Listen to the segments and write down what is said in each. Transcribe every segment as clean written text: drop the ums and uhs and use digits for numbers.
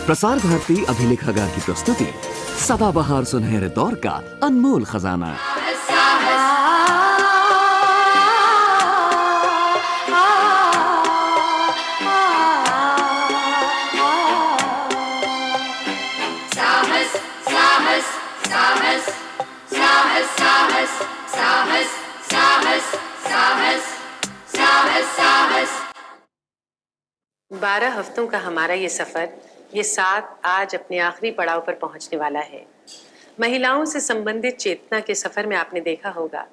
प्रसार भारती अभिलेखागार की प्रस्तुति सदाबहार सुनहरे दौर का अनमोल खजाना। साहस, साहस, साहस, साहस, साहस, साहस, साहस, साहस। 12 हफ्तों का हमारा ये सफर, ये साथ आज अपने आखिरी पड़ाव पर पहुंचने वाला है। महिलाओं से संबंधित चेतना के सफर में आपने देखा होगा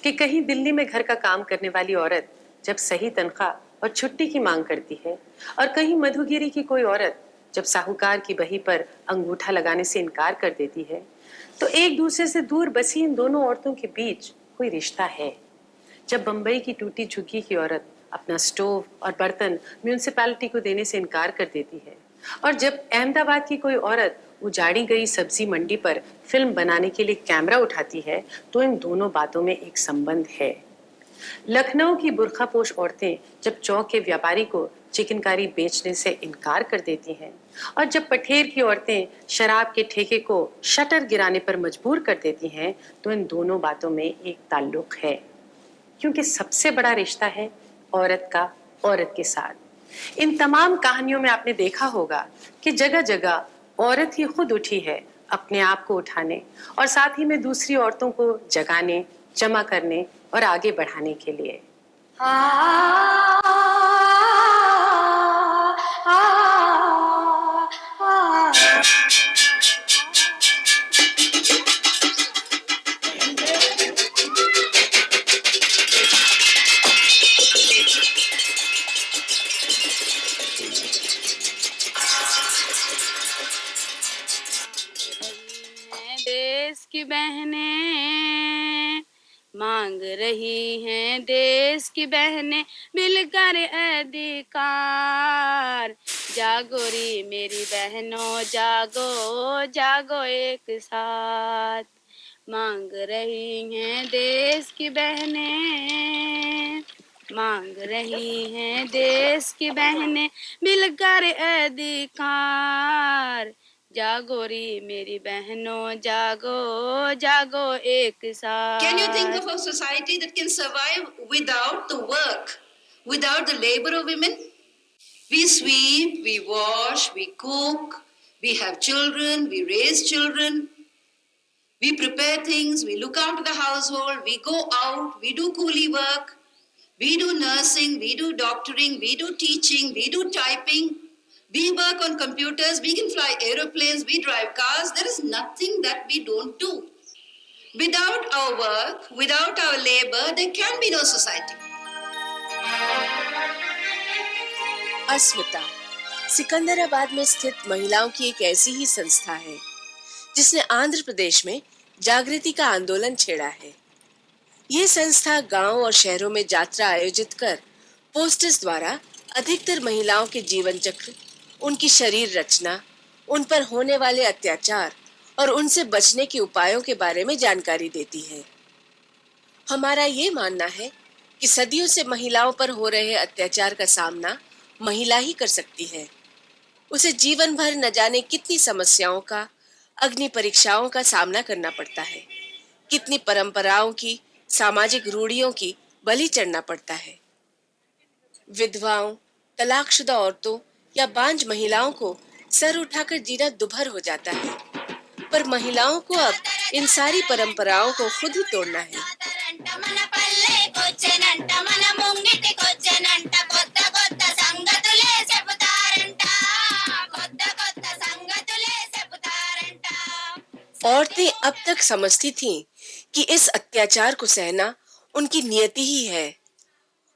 कि कहीं दिल्ली में घर का काम करने वाली औरत जब सही तनख्वाह और छुट्टी की मांग करती है, और कहीं मधुगिरी की कोई औरत जब साहूकार की बही पर अंगूठा लगाने से इनकार कर देती है, तो एक दूसरे से दूर बसी इन दोनों औरतों के बीच कोई रिश्ता है। जब बंबई की टूटी झुग्गी की औरत अपना स्टोव और बर्तन म्यूनिसिपैलिटी को देने से इनकार कर देती है, और जब अहमदाबाद की कोई औरत उजाड़ी गई सब्जी मंडी पर फिल्म बनाने के लिए कैमरा उठाती है, तो इन दोनों बातों में एक संबंध है। लखनऊ की बुर्खापोश औरतें जब चौक के व्यापारी को चिकनकारी बेचने से इनकार कर देती हैं, और जब पठेर की औरतें शराब के ठेके को शटर गिराने पर मजबूर कर देती हैं, तो इन दोनों बातों में एक ताल्लुक है, क्योंकि सबसे बड़ा रिश्ता है औरत का औरत के साथ। इन तमाम कहानियों में आपने देखा होगा कि जगह जगह औरत ही खुद उठी है अपने आप को उठाने और साथ ही में दूसरी औरतों को जगाने, जमा करने और आगे बढ़ाने के लिए। देश की बहनें मांग रही हैं, देश की बहनें मिलकर अधिकार। जागो रे मेरी बहनों, जागो जागो एक साथ। मांग रही हैं देश की बहनें, मांग रही हैं देश की बहनें मिलकर अधिकार। जागो रे मेरी बहनों, जागो जागो एक साथ। Can you think of a society that can survive without the work, without the labor of women? We sweep, we wash, we cook, we have children, we raise children, we prepare things, we look after the household, we go out, we do coolie work, we do nursing, we do doctoring, we do teaching, we do typing. We work on computers, we can fly aeroplanes, we drive cars. There is nothing that we don't do. Without our work, without our labor, there can be no society. अस्मिता सिकंदराबाद में स्थित महिलाओं की एक ऐसी ही संस्था है जिसने आंध्र प्रदेश में जागृति का आंदोलन छेड़ा है। ये संस्था गांव और शहरों में यात्रा आयोजित कर पोस्टर्स द्वारा अधिकतर महिलाओं के जीवन चक्र, उनकी शरीर रचना, उन पर होने वाले अत्याचार और उनसे बचने के उपायों के बारे में जानकारी देती है। हमारा ये मानना है कि सदियों से महिलाओं पर हो रहे अत्याचार का सामना महिला ही कर सकती है। उसे जीवन भर न जाने कितनी समस्याओं का, अग्नि परीक्षाओं का सामना करना पड़ता है, कितनी परंपराओं की, सामाजिक रूढ़ियों की बलि चढ़ना पड़ता है। विधवाओं, तलाकशुदा औरतों या बांझ महिलाओं को सर उठाकर जीना दुभर हो जाता है, पर महिलाओं को अब इन सारी परंपराओं को खुद ही तोड़ना है। औरतें अब तक समझती थीं कि इस अत्याचार को सहना उनकी नियति ही है।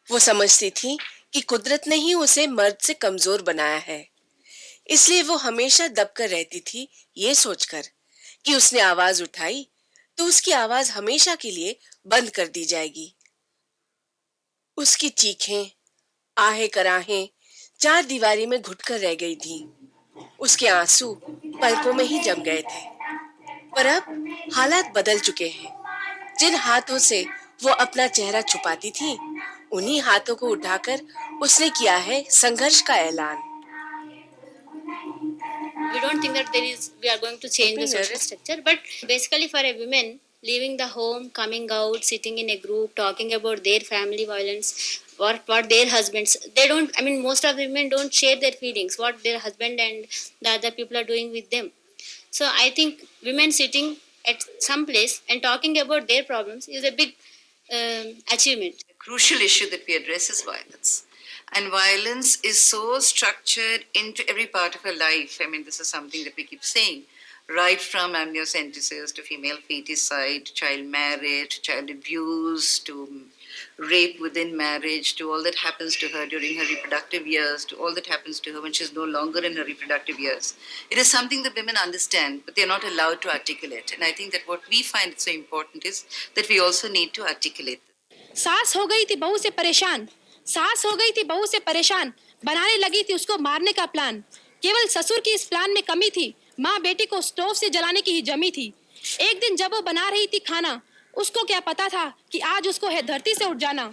वो समझती थीं कि कुदरत ने ही उसे मर्द से कमजोर बनाया है, इसलिए वो हमेशा दबकर रहती थी, ये सोचकर कि उसने आवाज उठाई तो उसकी आवाज हमेशा के लिए बंद कर दी जाएगी। उसकी चीखें, आहें कराहें चार दीवारी में घुटकर रह गई थीं। उसके आंसू पलकों में ही जम गए थे। पर अब हालात बदल चुके हैं। जिन हाथों से वो अपना चेहरा छुपाती थी, उन्हीं हाथों को उठाकर उसने किया है संघर्ष का ऐलान। we don't think that we are going to change the social structure, but basically for a woman leaving the home, coming out, sitting in a group, talking about their family violence, what their husbands, they don't, I mean, most of the women don't share their feelings, what their husband and the other people are doing with them. So I think women sitting at some place and talking about their problems is a big achievement. The crucial issue that we address is violence. And violence is so structured into every part of her life. I mean, this is something that we keep saying, right from amniocentesis to female feticide, child marriage, child abuse, to rape within marriage, to all that happens to her during her reproductive years, to all that happens to her when she's no longer in her reproductive years. It is something that women understand, but they're not allowed to articulate. And I think that what we find so important is that we also need to articulate. सास हो गई थी बहू से परेशान, सास हो गई थी बहू से परेशान, बनाने लगी थी उसको मारने का प्लान। केवल ससुर की इस प्लान में कमी थी, माँ बेटी को स्टोव से जलाने की ही जमी थी। एक दिन जब वो बना रही थी खाना, उसको क्या पता था कि आज उसको है धरती से उठ जाना।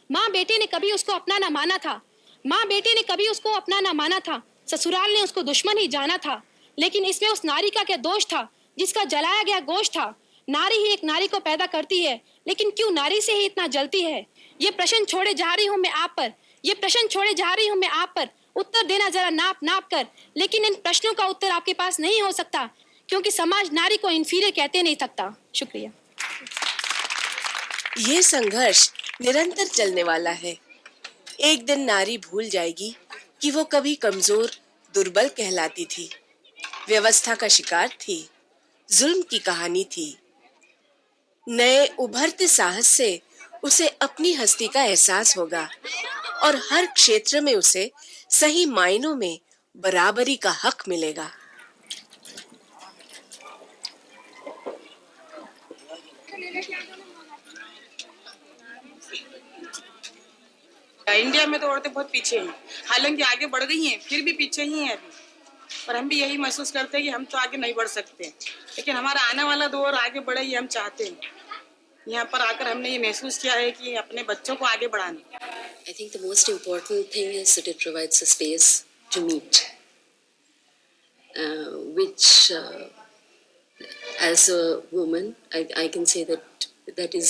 माँ बेटी ने कभी उसको अपना ना माना था, माँ बेटी ने कभी उसको अपना ना माना था, ससुराल ने उसको दुश्मन ही जाना था। लेकिन इसमें उस नारी का क्या दोष था जिसका जलाया गया गोश्त था। नारी ही एक नारी को पैदा करती है, लेकिन क्यों नारी से ही इतना जलती है। ये प्रश्न छोड़े जा रही हूँ मैं आप पर, ये प्रश्न छोड़े जा रही हूँ मैं आप पर। उत्तर देना जरा नाप नाप कर, लेकिन इन प्रश्नों का उत्तर आपके पास नहीं हो सकता, क्योंकि समाज नारी को इंफीरियर कहते नहीं सकता। शुक्रिया। ये संघर्ष निरंतर चलने वाला है। एक दिन नारी भूल जाएगी कि वो कभी कमजोर, दुर्बल कहलाती थी, व्यवस्था का शिकार थी, जुल्म की कहानी थी। नए उभरते साहस से उसे अपनी हस्ती का एहसास होगा और हर क्षेत्र में उसे सही मायनों में बराबरी का हक मिलेगा। इंडिया में तो औरतें बहुत पीछे हैं, हालांकि आगे बढ़ गई हैं, फिर भी पीछे ही हैं अभी। और हम भी यही महसूस करते हैं कि हम तो आगे नहीं बढ़ सकते, लेकिन हमारा आने वाला दौर आगे बढ़े ये हम चाहते हैं। यहाँ पर आकर हमने ये महसूस किया है कि अपने बच्चों को आगे बढ़ाना। I think the most important thing is that it provides a space to meet, which as a woman, I can say that is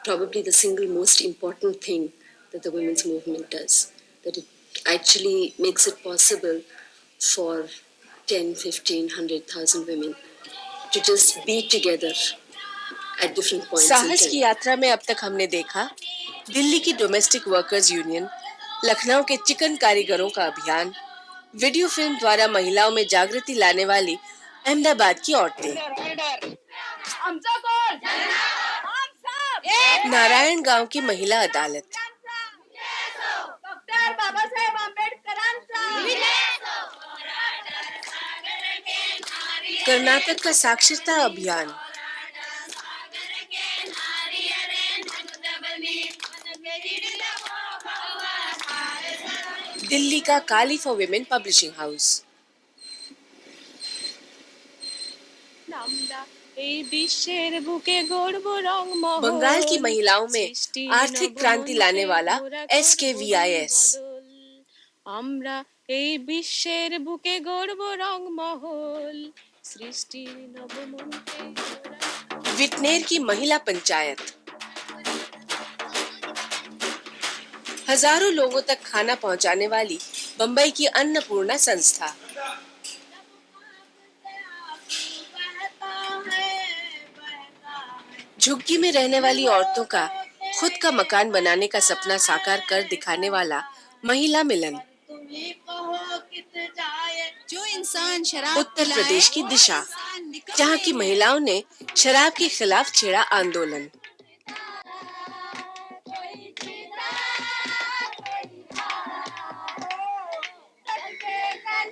probably the single most important thing that the women's movement does, that it actually makes it possible for 10, 15, 100,000 women to just be together at different points in साहस time. की यात्रा में अब तक हमने देखा दिल्ली की domestic workers union, Lucknow के चिकन कारीगरों का अभियान, वीडियो फिल्म द्वारा महिलाओं में जागृति लाने वाली अहमदाबाद की औरतें, नारायण गांव की महिला अदालत, कर्नाटक का साक्षरता अभियान, दिल्ली का Kali for women publishing house. Bengal की महिलाओं में आर्थिक क्रांति लाने वाला SKVIS, আমরা এই বিশ্বের বুকে গড়ব রংমহল সৃষ্টির নবমন্ত্রে। विटनेर की महिला पंचायत, हजारों लोगों तक खाना पहुंचाने वाली बंबई की अन्नपूर्णा संस्था, झुग्गी में रहने वाली औरतों का खुद का मकान बनाने का सपना साकार कर दिखाने वाला महिला मिलन, जो इंसान शराब उत्तर प्रदेश की दिशा, जहां की महिलाओं ने शराब के खिलाफ छेड़ा आंदोलन।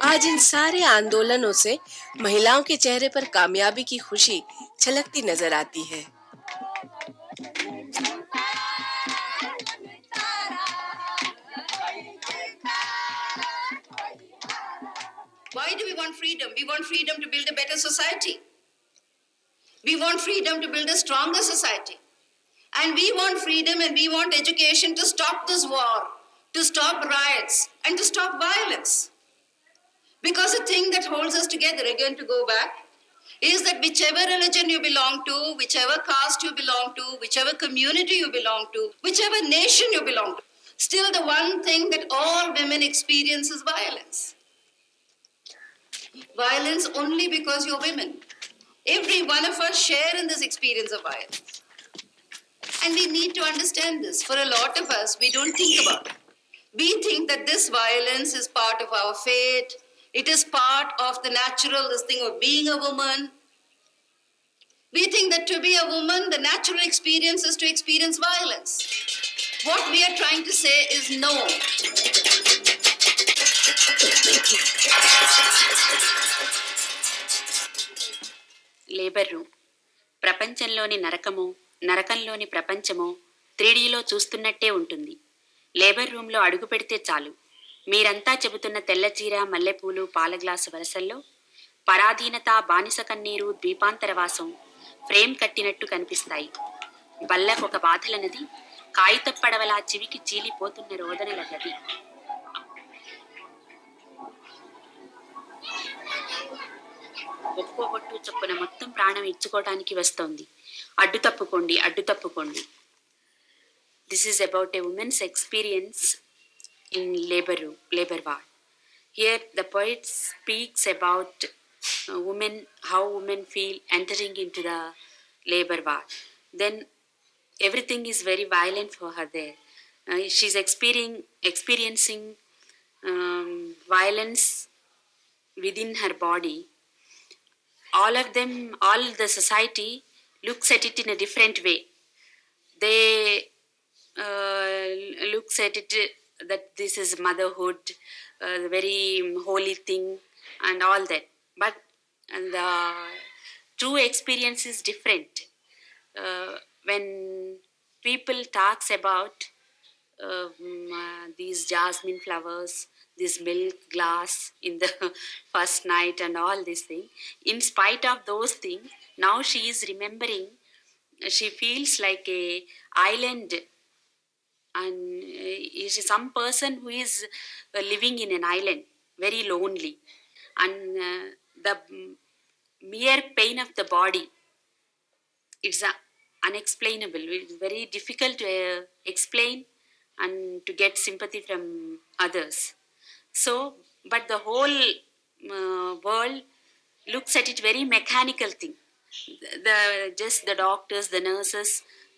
आज इन सारे आंदोलनों से महिलाओं के चेहरे पर कामयाबी की खुशी छलकती नजर आती है। Why do we want freedom? We want freedom to build a better society. We want freedom to build a stronger society. And we want freedom and we want education to stop this war, to stop riots, and to stop violence. Because the thing that holds us together, again to go back, is that whichever religion you belong to, whichever caste you belong to, whichever community you belong to, whichever nation you belong to, still the one thing that all women experience is violence. Violence only because you're women. Every one of us share in this experience of violence. And we need to understand this. For a lot of us, we don't think about it. We think that this violence is part of our fate. It is part of the natural, this thing of being a woman. We think that to be a woman, the natural experience is to experience violence. What we are trying to say is no. Labour room ప్రపంచంలోని నరకమో నరకంలోని ప్రపంచమో 3Dలో చూస్తున్నట్టే ఉంటుంది. Labour రూమ్లో అడుగు పెడితే చాలు మీరంతా చెబుతున్న తెల్లచీర మల్లెపూలు పాల గ్లాసు వరసల్లో పరాధీనత బానిస కన్నీరు ద్వీపాంతరవాసం ఫ్రేమ్ కట్టినట్టు కనిపిస్తాయి. బల్లకొక బాధల నది కాగితప్పడవలా చివికి చీలిపోతున్న రోదనల గది. ఒక్కో బొట్టు చొప్పున మొత్తం ప్రాణం ఇచ్చుకోవడానికి వస్తోంది. అడ్డు తప్పుకోండి అడ్డు తప్పుకోండి. This is about a women's experience in labour ward. Here the poet speaks about women, how women feel entering into the labor ward. Then everything is very violent for her there. She's experiencing violence within her body. All the society looks at it in a different way. They looks at it that this is motherhood, the very holy thing and all that. But the true experience is different. When people talks about these jasmine flowers, this milk glass in the first night and all this thing, in spite of those things, now she is remembering, she feels like a island, and is some person who is living in an island, very lonely, and the mere pain of the body, it's unexplainable. It's very difficult to explain and to get sympathy from others. So, but the whole world looks at it very mechanical thing. Just the doctors, the nurses,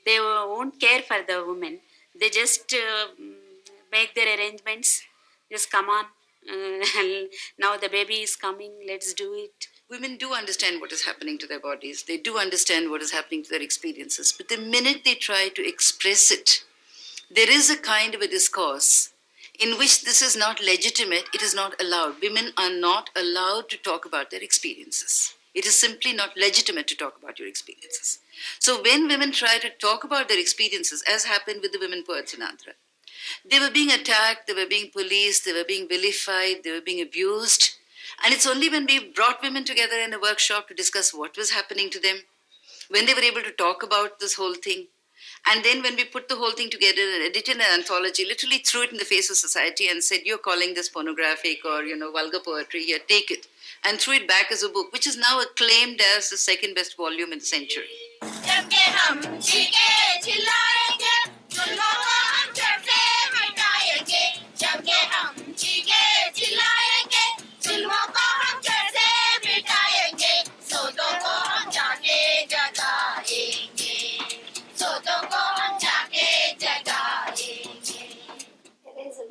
they won't care for the women. They just make their arrangements. Just come on. Now the baby is coming, let's do it. Women do understand what is happening to their bodies. They do understand what is happening to their experiences. But the minute they try to express it, there is a kind of a discourse in which this is not legitimate, it is not allowed. Women are not allowed to talk about their experiences. It is simply not legitimate to talk about your experiences. So when women try to talk about their experiences, as happened with the women poets in Andhra, they were being attacked, they were being policed, they were being vilified, they were being abused. And it's only when we brought women together in a workshop to discuss what was happening to them, when they were able to talk about this whole thing, and then when we put the whole thing together and edited an anthology, literally threw it in the face of society and said, you're calling this pornographic or, vulgar poetry, here, take it. And threw it back as a book, which is now acclaimed as the second best volume in the century.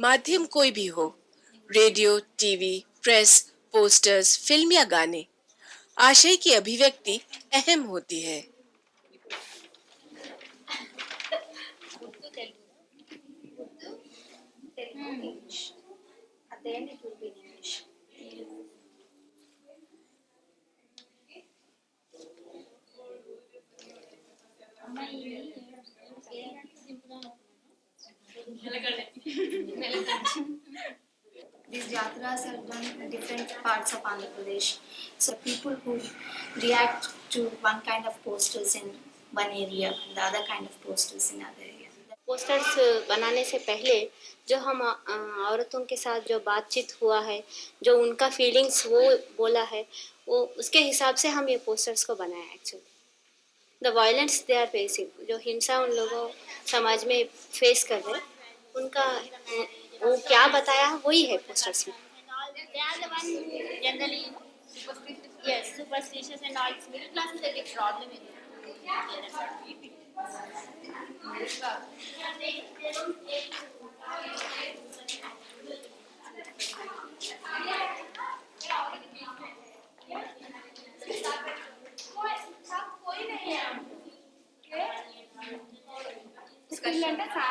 माध्यम कोई भी हो, radio, TV, press, posters, film या गाने, आशय की अभिव्यक्ति अहम होती है. These yatras are done in different parts of Andhra Pradesh. So people who react to one kind of posters in one area and the other kind of posters in other area. Posters बनाने से पहले जो हम औरतों के साथ जो बातचीत हुआ है, जो उनका फीलिंग्स वो बोला है, वो उसके हिसाब से हम ये पोस्टर्स को बनाया actually. The violence they are facing, जो हिंसा उन लोगों समाज में फेस कर रहे हैं, उनका वो क्या बताया वही है पोस्टर्स में। They are the one who generally superstitious. Yes, superstitious and all. It's middle class is a big problem in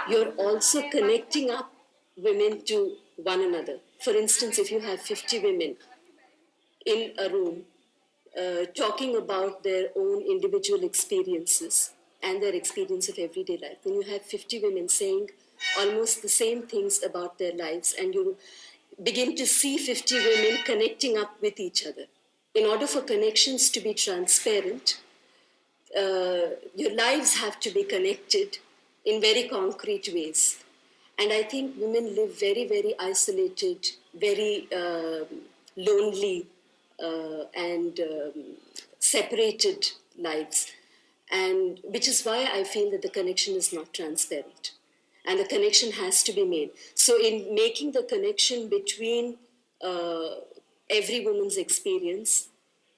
You're also connecting up women to one another. For instance, if you have 50 women in a room talking about their own individual experiences and their experience of everyday life, then you have 50 women saying almost the same things about their lives, and you begin to see 50 women connecting up with each other. In order for connections to be transparent, your lives have to be connected in very concrete ways. And I think women live very, very isolated, very lonely and separated lives. And which is why I feel that the connection is not transparent. And the connection has to be made. So in making the connection between every woman's experience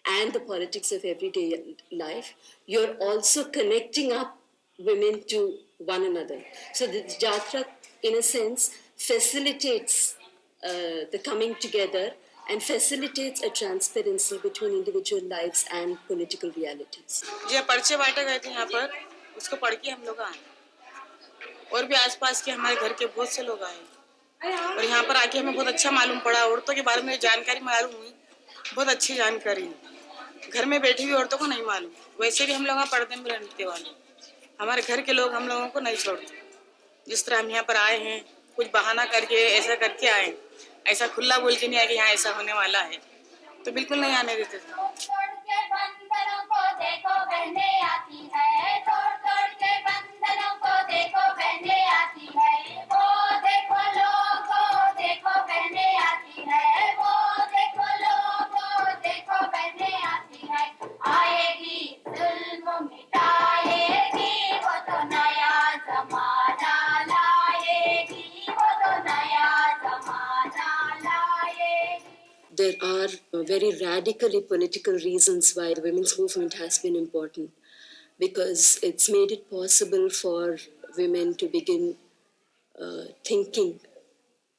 and the politics of everyday life, you're also connecting up women to one another. So the Jatra, in a sense, facilitates the coming together and facilitates a transparency between individual lives and political realities. जो पर्चे बांटे गए थे यहाँ पर, उसको पढ़ के हम लोग आए, और भी आसपास के हमारे घर के बहुत से लोग आए, और यहाँ पर आके हमें बहुत अच्छा मालूम पड़ा, औरतों के बारे में जानकारी मालूम हुई, बहुत अच्छी जानकारी। घर में बैठी हुई औरतों को नहीं मालूम, वैसे भी हम लोग पर्दे में रहने वाले, हमारे घर के लोग हम लोगों को नहीं छोड़ते। जिस तरह हम यहाँ पर आए हैं, कुछ बहाना करके ऐसा करके आए, ऐसा खुला बोल के नहीं आए कि यहाँ ऐसा होने वाला है, तो बिल्कुल नहीं आने देते थे। There are very radically political reasons why the women's movement has been important, because it's made it possible for women to begin thinking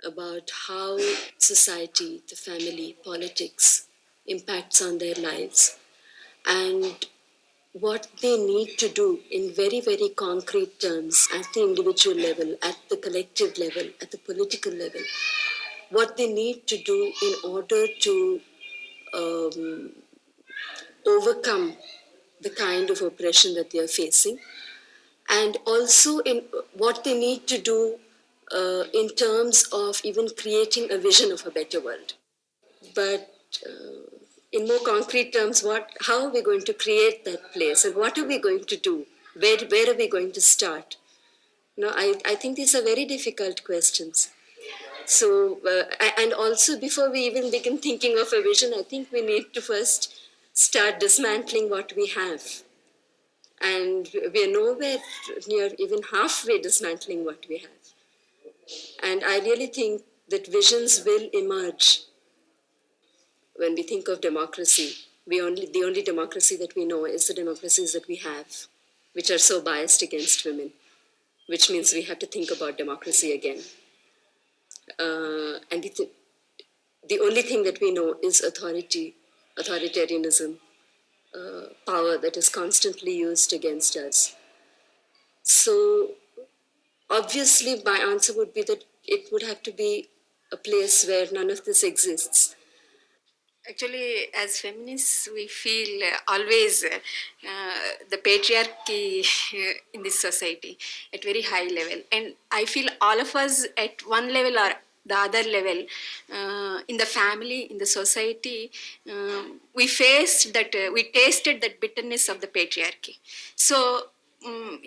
about how society, the family, politics impacts on their lives, and what they need to do in very, very concrete terms at the individual level, at the collective level, at the political level, what they need to do in order to overcome the kind of oppression that they are facing, and also in what they need to do in terms of even creating a vision of a better world. But in more concrete terms, how are we going to create that place, and what are we going to do? Where are we going to start? No, I think these are very difficult questions. So, and also before we even begin thinking of a vision, I think we need to first start dismantling what we have. And we are nowhere near even halfway dismantling what we have. And I really think that visions will emerge when we think of democracy. The only democracy that we know is the democracies that we have, which are so biased against women, which means we have to think about democracy again. And the only thing that we know is authoritarianism, power that is constantly used against us. So obviously my answer would be that it would have to be a place where none of this exists. Actually, as feminists, we feel always the patriarchy in this society at very high level. And I feel all of us at one level or the other level, in the family, in the society, we tasted that bitterness of the patriarchy. So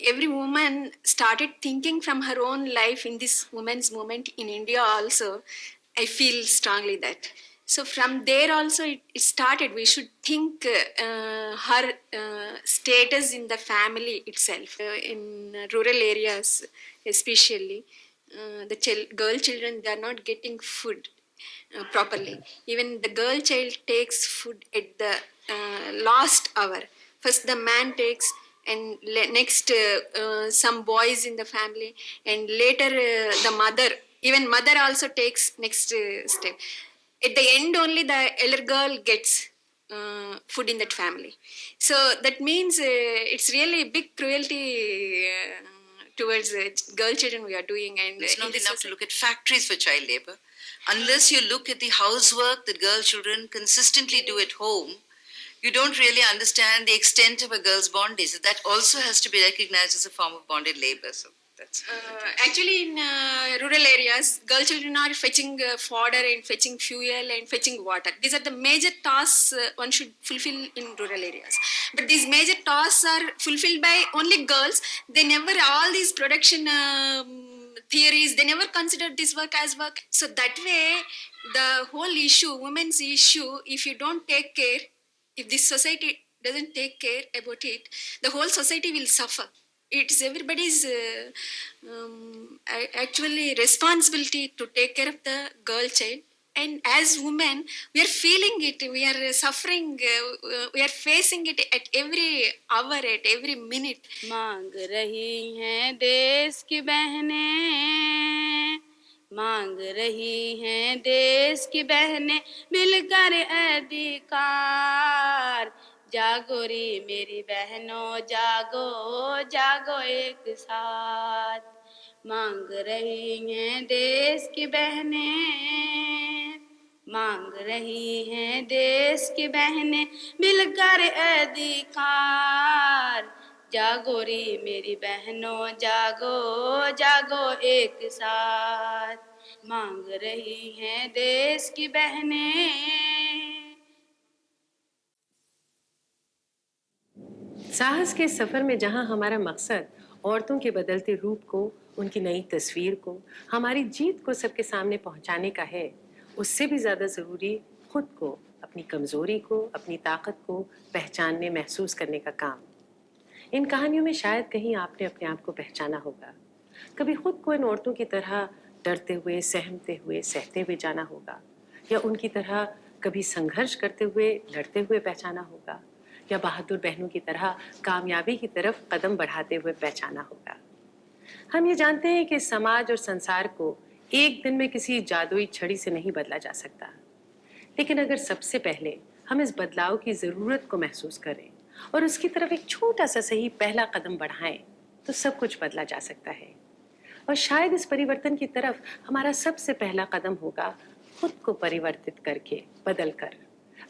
every woman started thinking from her own life in this women's movement in India also. I feel strongly that. So from there also it started. We should think her status in the family itself. In rural areas especially, the girl children, they are not getting food properly. Even the girl child takes food at the last hour. First the man takes, and next some boys in the family, and later the mother, even mother also takes next step. At the end only the elder girl gets food in that family. So that means it's really a big cruelty towards girl children we are doing. And it's not enough to look at factories for child labor. Unless you look at the housework that girl children consistently do at home, you don't really understand the extent of a girl's bondage. So that also has to be recognized as a form of bonded labor. So that's actually in rural areas, girl children are fetching fodder and fetching fuel and fetching water. These are the major tasks one should fulfill in rural areas. But these major tasks are fulfilled by only girls. They never, all these production theories, they never considered this work as work. So that way, the whole issue, women's issue, if you don't take care, if this society doesn't take care about it, the whole society will suffer. It's everybody's actually responsibility to take care of the girl child. And as women, we are feeling it, we are suffering, we are facing it at every hour, at every minute. मांग रही हैं देश की बहनें, मांग रही हैं देश की बहनें, मिलकर अधिकार। जागो रे मेरी बहनों, जागो जागो एक साथ। मांग रही हैं देश की बहनें, मांग रही हैं देश की बहनें, मिलकर अधिकार। जागो रे मेरी बहनों, जागो जागो एक साथ। मांग रही हैं देश की बहनें। साहस के सफर में जहां हमारा मकसद औरतों के बदलते रूप को, उनकी नई तस्वीर को, हमारी जीत को सबके सामने पहुंचाने का है, उससे भी ज़्यादा ज़रूरी खुद को, अपनी कमज़ोरी को, अपनी ताकत को पहचानने, महसूस करने का काम। इन कहानियों में शायद कहीं आपने अपने आप को पहचाना होगा। कभी खुद को इन औरतों की तरह डरते हुए, सहमते हुए, सहते हुए जाना होगा, या उनकी तरह कभी संघर्ष करते हुए, लड़ते हुए पहचाना होगा, या बहादुर बहनों की तरह कामयाबी की तरफ कदम बढ़ाते हुए पहचाना होगा। हम ये जानते हैं कि समाज और संसार को एक दिन में किसी जादुई छड़ी से नहीं बदला जा सकता, लेकिन अगर सबसे पहले हम इस बदलाव की ज़रूरत को महसूस करें और उसकी तरफ एक छोटा सा सही पहला कदम बढ़ाएं, तो सब कुछ बदला जा सकता है। और शायद इस परिवर्तन की तरफ हमारा सबसे पहला कदम होगा खुद को परिवर्तित करके, बदल कर,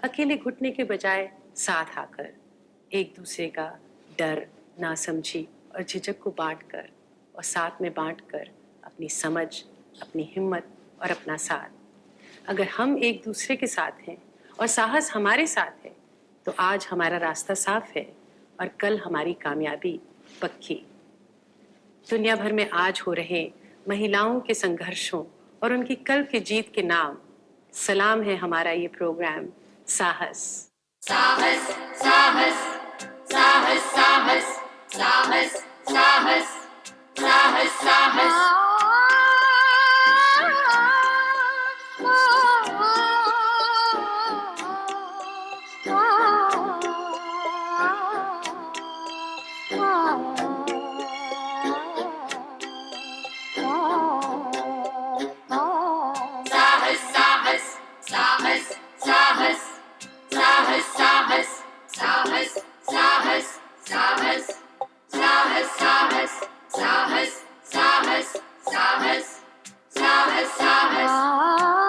अकेले घुटने के बजाय साथ आकर, एक दूसरे का डर, नासमझी और झिझक को बांटकर और साथ में बांटकर अपनी समझ, अपनी हिम्मत और अपना साथ। अगर हम एक दूसरे के साथ हैं और साहस हमारे साथ है, तो आज हमारा रास्ता साफ है और कल हमारी कामयाबी पक्की। दुनिया भर में आज हो रहे महिलाओं के संघर्षों और उनकी कल की जीत के नाम सलाम है हमारा ये प्रोग्राम साहस। साहस साहस साहस साहस साहस साहस साहस साहस साहस साहस साहस साहस साहस